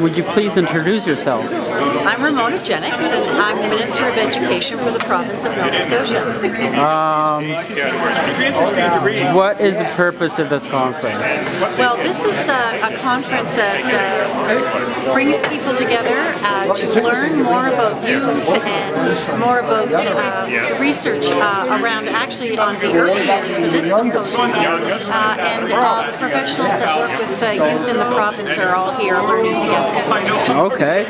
Would you please introduce yourself? I'm Ramona Jennings, and I'm the Minister of Education for the province of Nova Scotia. What is the purpose of this conference? Well, this is a conference that brings people together to learn more about youth and more about research around actually on the early years for this symposium. And the professionals that work with youth in the province are all here learning together. Okay.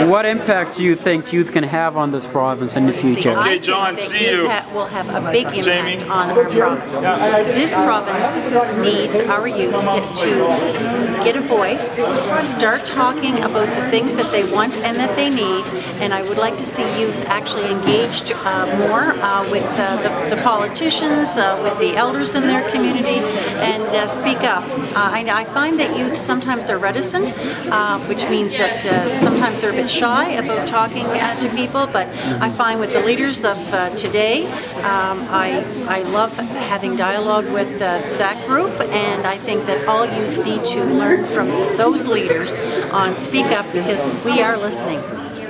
What impact do you think youth can have on this province in the future? Okay, John, see you. Will have a big impact on our province. This province needs our youth to get a voice, start talking about the things that they want and that they need, and I would like to see youth actually engaged more with the politicians, with the elders in their community, and speak up. I find that youth sometimes are reticent, which means that sometimes they're a bit shy about talking to people, but I find with the leaders of today, I love having dialogue with that group, and I think that all youth need to learn from those leaders on Speak Up, because we are listening.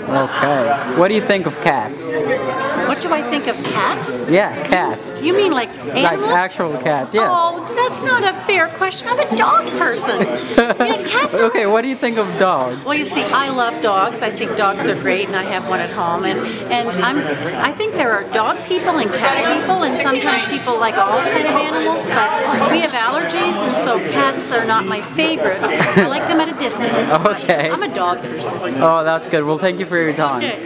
Okay. What do you think of cats? What do I think of cats? Yeah, cats. You mean like animals? Like actual cats, yes. Oh, that's not a fair question. I'm a dog person. Cats are... Okay, what do you think of dogs? Well, you see, I love dogs. I think dogs are great, and I have one at home. And I think there are dog people and cat people, and sometimes people like all kind of animals, but we have allergies, and so cats are not my favorite. I like them at a distance. Okay. I'm a dog person. Oh, that's good. Well, thank you for your time. Okay.